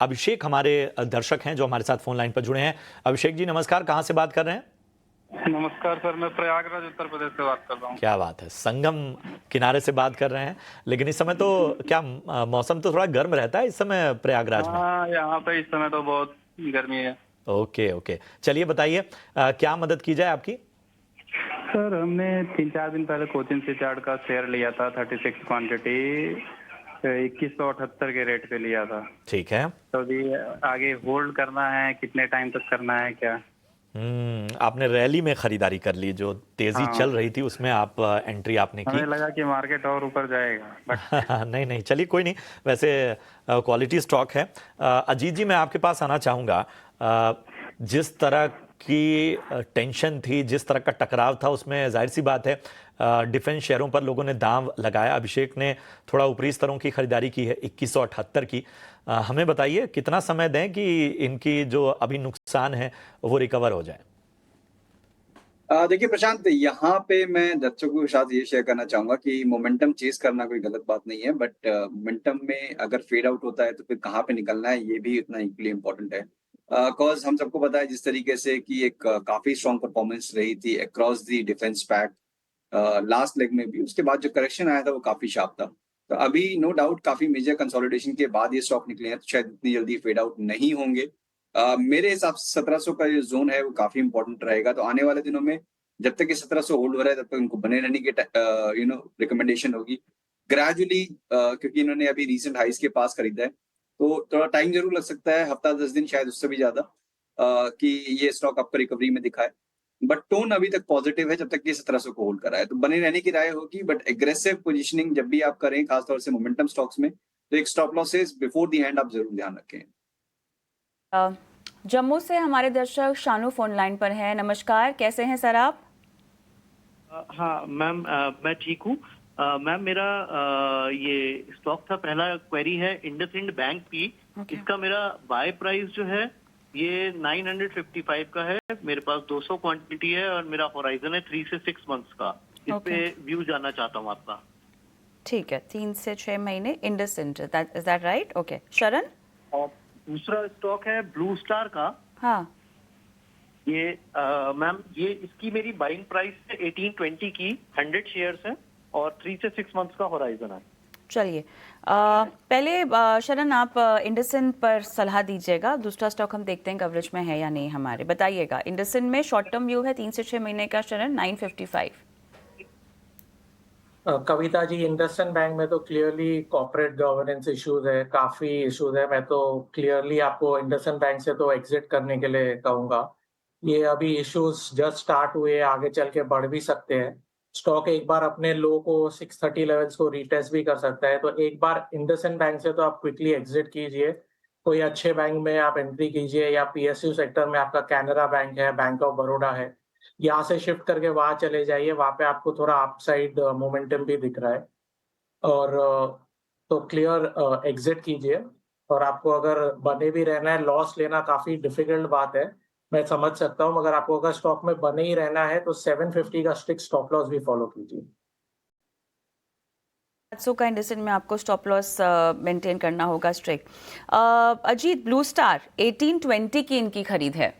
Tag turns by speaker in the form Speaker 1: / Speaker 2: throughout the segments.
Speaker 1: अभिषेक हमारे दर्शक हैं जो हमारे साथ फोन लाइन पर जुड़े हैं। अभिषेक जी नमस्कार, कहाँ से बात कर रहे हैं?
Speaker 2: नमस्कार सर, मैं प्रयागराज उत्तर प्रदेश से बात कर रहा हूँ।
Speaker 1: क्या बात है, संगम किनारे से बात कर रहे हैं। लेकिन इस समय तो क्या मौसम तो थोड़ा गर्म रहता है इस समय प्रयागराज में?
Speaker 2: हाँ, यहाँ पे इस समय तो बहुत गर्मी है।
Speaker 1: ओके ओके, चलिए बताइए क्या मदद की जाए आपकी?
Speaker 2: सर, हमने 3-4 दिन पहले कोचिन सीचार्ड का शेयर लिया था 36 क्वांटिटी 2178 के रेट पे लिया था।
Speaker 1: ठीक है।
Speaker 2: तो अभी आगे होल्ड करना है, कितने टाइम तक करना है क्या?
Speaker 1: आपने रैली में खरीदारी कर ली, जो तेजी
Speaker 2: हाँ,
Speaker 1: चल रही थी उसमें आप एंट्री आपने की।
Speaker 2: हमें लगा कि मार्केट और ऊपर जाएगा बट
Speaker 1: नहीं नहीं, चलिए कोई नहीं। वैसे क्वालिटी स्टॉक है। अजीत जी मैं आपके पास आना चाहूँगा। जिस तरह की टेंशन थी, जिस तरह का टकराव था, उसमें जाहिर सी बात है डिफेंस शेयरों पर लोगों ने दांव लगाया। अभिषेक ने थोड़ा ऊपरी स्तरों की खरीदारी की है 2178 की। हमें बताइए कितना समय दें कि इनकी जो अभी नुकसान है वो रिकवर हो जाए?
Speaker 3: देखिए प्रशांत, यहाँ पे मैं दर्शकों के साथ ये शेयर करना चाहूंगा कि मोमेंटम चेस करना कोई गलत बात नहीं है, बट मोमेंटम में अगर फेड आउट होता है तो फिर कहाँ पे निकलना है ये भी उतना इक्वली इम्पोर्टेंट है। कॉज हम सबको पता है जिस तरीके से कि एक काफी स्ट्रॉन्ग परफॉर्मेंस रही थी across the defence pack last leg में भी, उसके बाद जो करेक्शन आया था वो काफी शार्प था। तो अभी नो डाउट काफी मेजर कंसोलिडेशन के बाद ये स्टॉक निकले हैं, तो शायद इतनी जल्दी फेड आउट नहीं होंगे। मेरे हिसाब से 1700 का जो जोन है वो काफी इंपॉर्टेंट रहेगा। तो आने वाले दिनों में जब तक ये 1700 होल्ड हो रहा है तब तक उनको बने रहने की रिकमेंडेशन होगी। ग्रेजुअली क्योंकि इन्होंने अभी रीसेंट हाइस के पास खरीदा है, तो थोड़ा टाइम जरूर लग सकता है, हफ्ता 10 दिन शायद उससे भी ज्यादा, कि ये स्टॉक आपको रिकवरी में दिखाए। बट टोन अभी तक पॉजिटिव है जब तक ये 1700 को होल्ड कर रहा है, तो बने रहने की राय होगी। बट एग्रेसिव पोजीशनिंग जब भी आप करें, खासतौर से मोमेंटम स्टॉक्स में, तो एक stop losses before the hand आप जरूर ध्यान रखें।
Speaker 4: जम्मू से हमारे दर्शक शानू फोन लाइन पर हैं। नमस्कार, कैसे हैं सर आप?
Speaker 5: हाँ मैम, मैं ठीक हूँ। मैम मेरा ये स्टॉक था, पहला क्वेरी है इंडसइंड बैंक की। इसका मेरा बाय प्राइस जो है ये 955 का है। मेरे पास 200 क्वांटिटी है और मेरा होराइजन है 3 से 6 मंथ्स का। इस पे व्यू जानना चाहता हूँ आपका।
Speaker 4: ठीक है, 3 से 6 महीने IndusInd, is that right? Okay, शरण।
Speaker 5: और दूसरा स्टॉक है ब्लू स्टार का।
Speaker 4: हाँ,
Speaker 5: ये मैम ये इसकी मेरी बाइंग प्राइस है 1820 की, 100 शेयर्स है और 3 से 6 मंथ्स का होराइजन है।
Speaker 4: चलिए पहले शरण आप इंडसइंड पर सलाह दीजिएगा। दूसरा स्टॉक हम देखते हैं कवरेज में है या नहीं हमारे, बताइएगा। इंडसइंड में शॉर्ट टर्म व्यू है 3 से 6 महीने का, शरण 955।
Speaker 6: कविता जी, इंडसइंड बैंक में तो क्लियरली कॉर्पोरेट गवर्नेंस इश्यूज है, काफी इश्यूज है। मैं तो क्लियरली आपको इंडसइंड बैंक से तो एग्जिट करने के लिए कहूंगा। ये अभी इश्यूज जस्ट स्टार्ट हुए, आगे चल के बढ़ भी सकते हैं। स्टॉक एक बार अपने लो को 630 लेवल्स को रीटेस्ट भी कर सकता है, तो एक बार इंडसइंड बैंक से तो आप क्विकली एग्जिट कीजिए। कोई अच्छे बैंक में आप एंट्री कीजिए, या पीएसयू सेक्टर में आपका कैनरा बैंक है, बैंक ऑफ बड़ौदा है, यहाँ से शिफ्ट करके वहां चले जाइए। वहां पे आपको थोड़ा अपसाइड मोमेंटम भी दिख रहा है, और तो क्लियर एग्जिट कीजिए। और आपको अगर बने भी रहना है, लॉस लेना काफी डिफिकल्ट बात है, मैं समझ सकता हूँ, मगर आपको अगर स्टॉक में बने ही रहना है तो 750 का स्ट्रिक्ट स्टॉप लॉस भी फॉलो कीजिए।
Speaker 4: 700 का इंडसइंड में आपको स्टॉप लॉस मेंटेन करना होगा स्ट्रिक्ट। अजीत, ब्लू स्टार 1820 की इनकी खरीद है।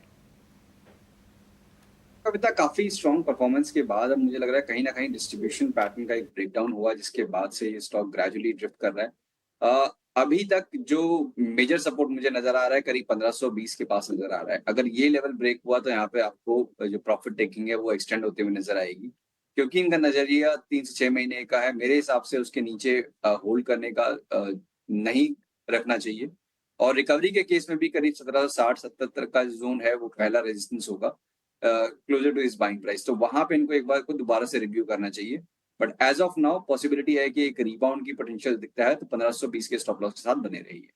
Speaker 3: कविता, काफी स्ट्रॉन्ग परफॉर्मेंस के बाद अब मुझे लग रहा है कहीं ना कहीं डिस्ट्रीब्यूशन पैटर्न का एक ब्रेकडाउन हुआ, जिसके बाद से ये स्टॉक ग्रेजुअली ड्रिफ्ट कर रहा है। अभी तक जो मेजर सपोर्ट मुझे नजर आ रहा है करीब 1520 के पास नजर आ रहा है। अगर ये लेवल ब्रेक हुआ तो यहाँ पे आपको जो प्रॉफिट टेकिंग है वो एक्सटेंड होते हुए नजर आएगी, क्योंकि इनका नजरिया 3 से 6 महीने का है। मेरे हिसाब से उसके नीचे होल्ड करने का नहीं रखना चाहिए। और रिकवरी के केस में भी करीब 1760-77 का जोन है वो पहला रेजिस्टेंस होगा, क्लोजर टू इस बाइंग प्राइस। तो वहां पे इनको एक बार को दोबारा से रिव्यू करना चाहिए। But as of now possibility है कि एक रिबाउंड की पोटेंशियल दिखता है, तो 1520 के स्टॉप लॉस के साथ बने रहिए।